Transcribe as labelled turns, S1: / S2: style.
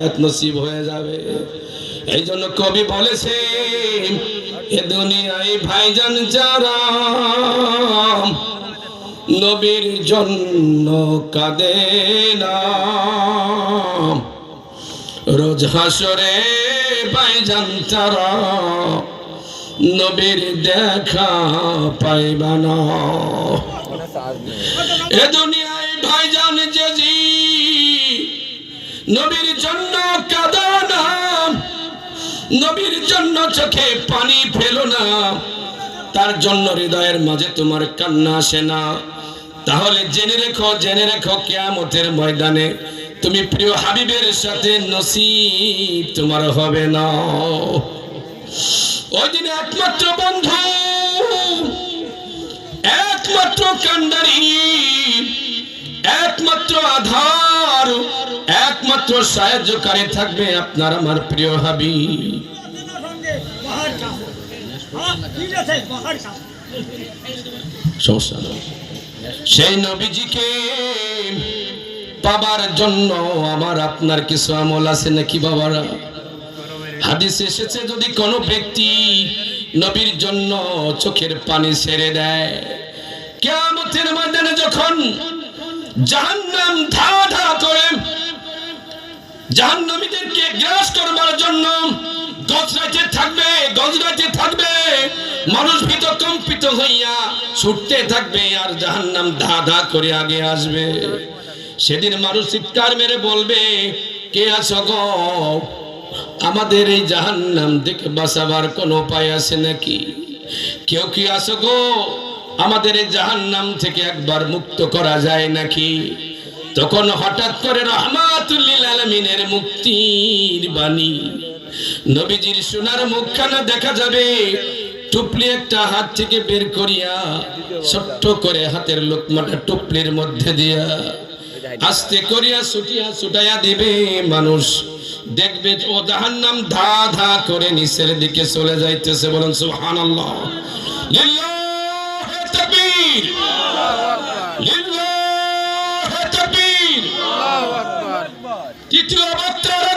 S1: নসিব হয়ে যাবে। এই জন্য কবি বলেছে এ দুনিয়ায় ভাইজান যারা নবীর জন্য কাঁদে না, রোজ হাসরে ভাইজান তারা নবীর দেখা পাইবা না। এ দুনিয়ায় ভাইজান যে নবীর জন্য কাঁদো না, নবীর জন্য চোখে পানি ফেলো না, তার জন্য হৃদয়ের মাঝে তোমার কান্না আসে না, তাহলে জেনে রেখো কিয়ামতের ময়দানে তুমি প্রিয় হাবিবের সাথে নসিব তোমার হবে না। ওই দিনে একমাত্র বন্ধু, একমাত্র কান্ডারি, একমাত্র আধার, একমাত্র সাহায্যকারী থাকবে আপনার আমার প্রিয় হাবিব। সেই নবীজিকে পাবার জন্য আমার আপনার কিছু আমল আছে নাকি বাবারা? হাদিসে এসেছে যদি কোনো ব্যক্তি নবীর জন্য চোখের পানি ছেড়ে দেয়, কিয়ামতের ময়দানে যখন জাহান্নাম ধা ধা করে জাহান্নামীদেরকে গ্রাস করবার জন্য গজরাইতে থাকবে, মানুষ ভীত কম্পিত হইয়া ছুটতে থাকবে আর জাহান্নাম ধা ধা করে আগে আসবে। সেদিন মানুষ চিৎকার মেরে বলবে, কে আছো গো? আমাদের এই জাহান্নাম থেকে বাঁচাবার কোনো উপায় আছে নাকি? কেউ কি আছো গো? আমাদের এই জাহান্নাম থেকে একবার মুক্ত করা যায় নাকি? তখন হঠাৎ করে রহমাতুল লিল আলামিনের মুক্তির বাণী, নবীজির সোনার মুখখানা দেখা যাবে। টুপলি একটা হাত থেকে বের করিয়া ছোট্ট করে হাতের লোকমাটা টুপলির মধ্যে দিয়া আস্তে করিয়া ছুটাইয়া দিবে। মানুষ দেখবে ও জাহান্নাম ধা ধা করে নিচের দিকে চলে যাইতেছে। বলেন সুবহানাল্লাহ। লিল্লাহি তাকবীর, লিল্লাহি তাকবীর। তৃতীয় বক্তারা